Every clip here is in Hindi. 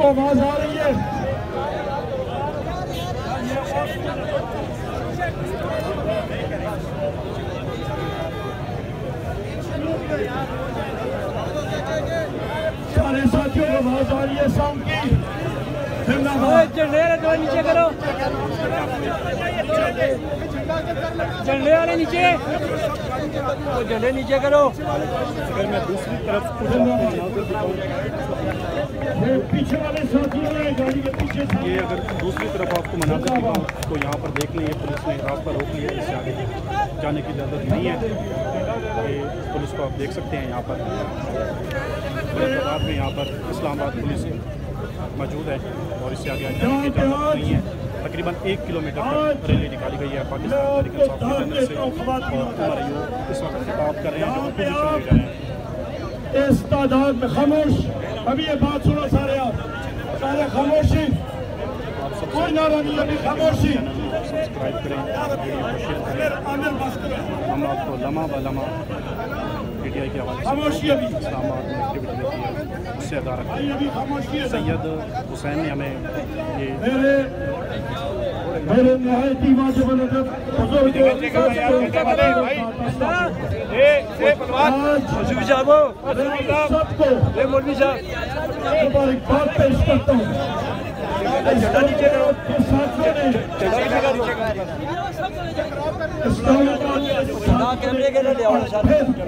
आपको आवाज आ रही है? सारे साथियों को आवाज आ रही है साउंड की? झंडे वाले नीचे करो, झंडे वाले नीचे, झंडे नीचे करो। अगर मैं दूसरी तरफ पीछे वाले साथियों ने गाड़ी के पीछे ये अगर दूसरी तरफ आपको मनाजिर दिखाऊं तो यहाँ पर देख लें, ये पुलिस ने रास्ता रोक लिया, इससे आगे जाने की इजाज़त नहीं है। ये पुलिस को आप देख सकते हैं यहाँ पर में यहाँ पर इस्लामाबाद पुलिस मौजूद है और इससे आगे जाने की इजाज़त नहीं है। तकरीबन 1 किलोमीटर तक रैली निकाली गई है पाकिस्तान तहरीक इंसाफ जनरल से और इस वक्त खिताब कर रहे हैं जो अपोजिशन लीडर हैं। इस तादाद में खामोश, अभी ये बात सुनो सारे, आप सारे खामोशी, कोई नारा नहीं, अभी खामोशी। सब्सक्राइब करें, हम आपको लम्हा ब लम्हा PTI की आवाज़ खामोशी अभी इस्लामाबाद में एक्टिविटी देती है, उससे आगाह रखें। सैयद हुसैन ने हमें ये मेरे नहायती वाजिब अलअदब बुजुर्ग सबको मुबारकबाद पेश करता हूँ। कैमरे के लिए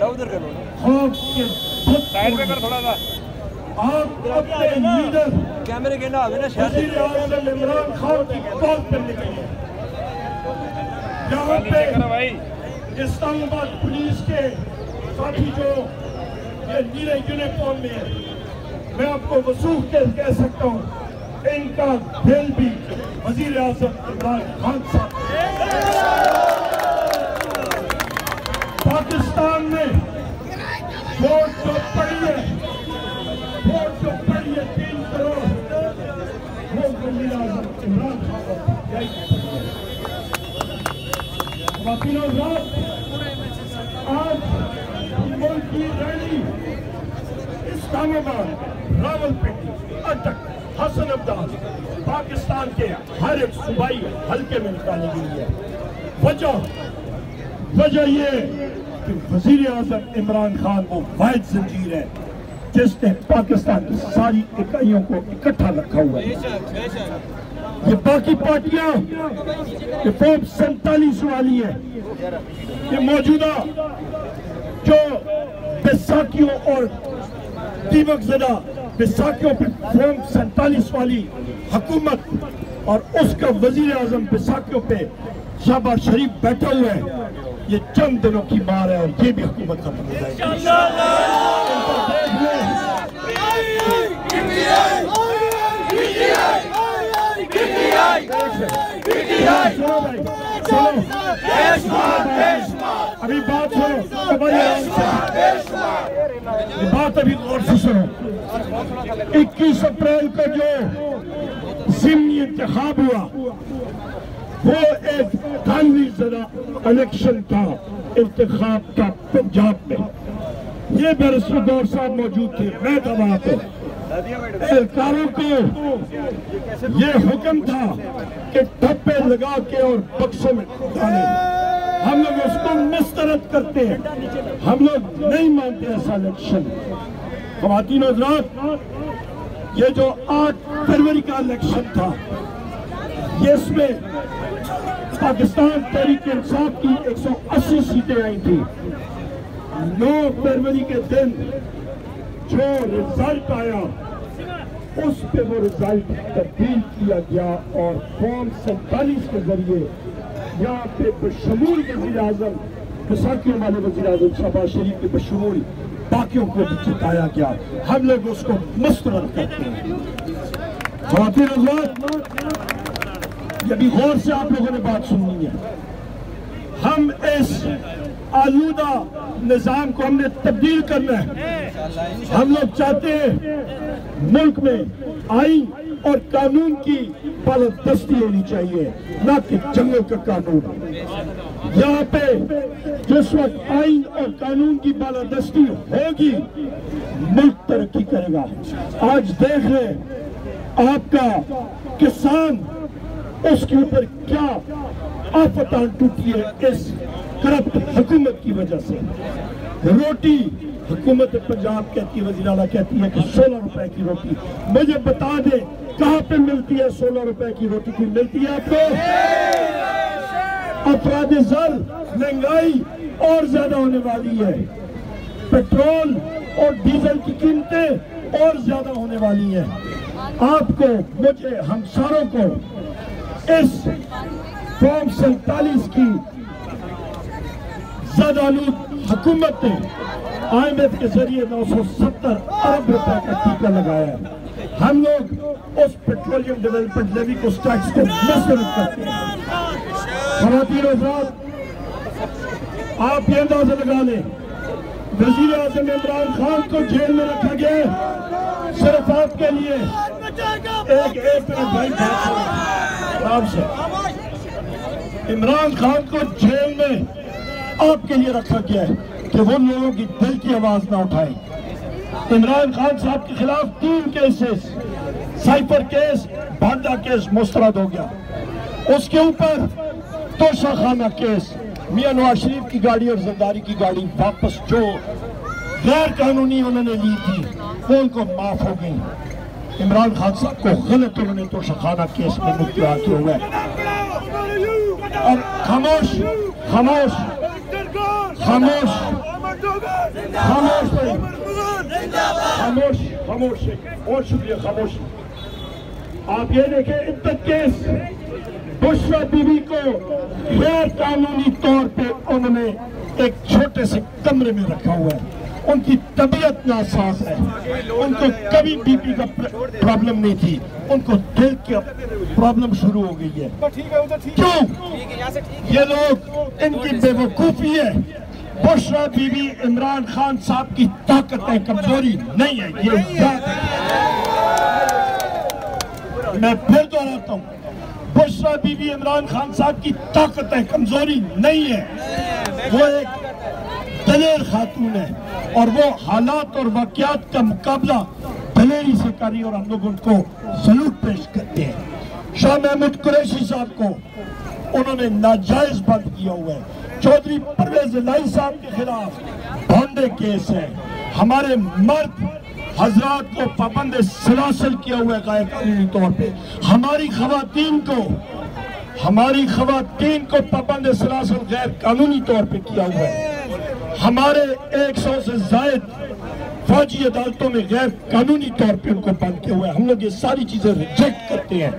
उधर करो, साइड में कर थोड़ा सा। आप अपने लीडर कैमरे के ना आगे ना शहर इमरान खान की बात करने के लिए यहाँ पे इस्लामाबाद पुलिस के साथी जो ये नीले यूनिफॉर्म में है, मैं आपको वसूख कह सकता हूँ, इनका दिल भी वजीर आज़म इमरान खान साहब। पाकिस्तान में वोट जो पड़ी है, 3 करोड़, वो वजीर आज़म इमरान खान आज मुल्क की रैली इस्लामाबाद, रावलपिंडी, अटक, हसन अब्दास, पाकिस्तान के हर एक सूबाई हल्के में निकाली गई है। वजह ये कि वजीर आज़म इमरान खान वो वाहिद जंजीर है जिसने पाकिस्तान की सारी इकाइयों को इकट्ठा रखा हुआ है। ये बाकी पार्टियां ये फॉर्म 47 वाली है, ये मौजूदा जो बैसाखियों और दीमक ज़दा बैसाखियों पर फॉर्म 47 वाली हुकूमत और उसका वजीर आज़म बैसाखियों पे शहबाज शरीफ बैठा हुआ है, ये चंद दिनों की मार है और ये भी हुकूमत खत्म हो जाएगी। अभी बात सुनो, बात अभी गौर से सुनो। 21 अप्रैल को जो ज़िमनी इंतखाब हुआ वो एक कानूनी ज़रा इलेक्शन था, इंतखाब था पंजाब में। ये बैरिस्टर गौर साहब मौजूद थे, मैं था वहां पे। एहलकारों को ये हुक्म था कि ठप्पे लगा के और बक्सों में डालें। हम लोग उसको मुस्तरद करते हैं, हम लोग नहीं मानते ऐसा इलेक्शन। ख़वातीन और हज़रात, ये जो 8 फरवरी का इलेक्शन था, ये इसमें पाकिस्तान तहरीक इंसाफ की 180 सीटें आई थी। 9 फरवरी के दिन जो रिजल्ट आया उस पे वो रिजल्ट तब्दील किया गया और फॉर्म 47 के जरिए यहाँ पे बशमूल वज़ीर आज़म, बैसाखियों वाले वज़ीर आज़म शहबाज शरीफ के बशमूल बाकियों को भी जिताया गया। हम लोग उसको मुस्तरद करते हैं। ये भी गौर से आप लोगों ने बात सुननी है। हम इस आलूदा निज़ाम को हमने तब्दील करना है। हम लोग चाहते हैं मुल्क में आईन और कानून की बालादस्ती होनी चाहिए, न कि जंगल का कानून। यहाँ पे जिस वक्त आईन और कानून की बालादस्ती होगी मुल्क तरक्की करेगा। आज देख रहे आपका किसान उसके ऊपर क्या आफत आन टूटी है इस करप्ट हुकूमत की वजह से। रोटी हुकूमत पंजाब कहती है, वज़ीर आला कहती है कि 16 रुपए की रोटी। मुझे बता दे कहाँ पे मिलती है 16 रुपए की रोटी? की मिलती है आपको? अफराद ज़र महंगाई और ज्यादा होने वाली है, पेट्रोल और डीजल की कीमतें और ज्यादा होने वाली है। आपको, मुझे, हम सारों को इस फॉर्म 47 की ज़दालूद हुकूमत ने IMF के जरिए 970 अरब रुपए का टीका लगाया है। हम लोग उस पेट्रोलियम डेवलपमेंट लेवी को टैक्स को मुस्तरद करते हैं। ख़वातीन हज़रात, आप ये अंदाजा लगा लें, वज़ीर आज़म इमरान खान को जेल में रखा गया सिर्फ आपके लिए। एक मिनट भाई, आराम से। इमरान खान को जेल में आपके लिए रखा गया है कि वो लोगों की दिल की आवाज ना उठाए। इमरान खान साहब के खिलाफ 3 केसेस, साइफर केस, भांडा केस मुस्तरद हो गया। उसके ऊपर तोशाखाना केस, मियां नवाज शरीफ की गाड़ी और जरदारी की गाड़ी वापस जो गैर कानूनी उन्होंने ली थी वो उनको माफ हो गई। इमरान खान साहब को गलत उन्होंने तोशाखाना केस में मुब्तला किया हुआ है। और खामोश खामोश खामोश खामोश खामोश खामोश, बहुत शुक्रिया, खामोश। आप ये देखें, इद्दत केस, बुशरा बीबी को गैर कानूनी तौर पे उन्होंने एक छोटे से कमरे में रखा हुआ है। उनकी तबीयत नासाज है, उनको कभी बीपी का प्रॉब्लम नहीं थी, उनको दिल की प्रॉब्लम शुरू हो गई है। क्यों? ये लोग, इनकी बेवकूफी है। बुशरा बीबी इमरान खान साहब की ताकत है, कमजोरी नहीं है, ये याद है। मैं फिर दोहराता हूँ, बुशरा बीबी इमरान खान साहब की ताकत है, कमजोरी नहीं है। वो एक दलेर खातून है और वो हालात और वाक़यात का मुकाबला दलेरी से करी और हम लोग उनको सलूट पेश करते हैं। शाह महमूद कुरैशी साहब को उन्होंने नाजायज बंद किया हुआ है। चौधरी परवेज इलाही साहब के खिलाफ भांडे केस है। हमारे मर्द हजरात को पाबंद सलासल किया हुआ है गैर कानूनी तौर पे। हमारी खवातीन को पाबंद सलासल गैर कानूनी तौर पे किया हुआ है। हमारे 100 से ज्यादा फौजी अदालतों में गैर कानूनी तौर पे उनको बंद किया हुआ है। हम लोग ये सारी चीजें रिजेक्ट करते हैं।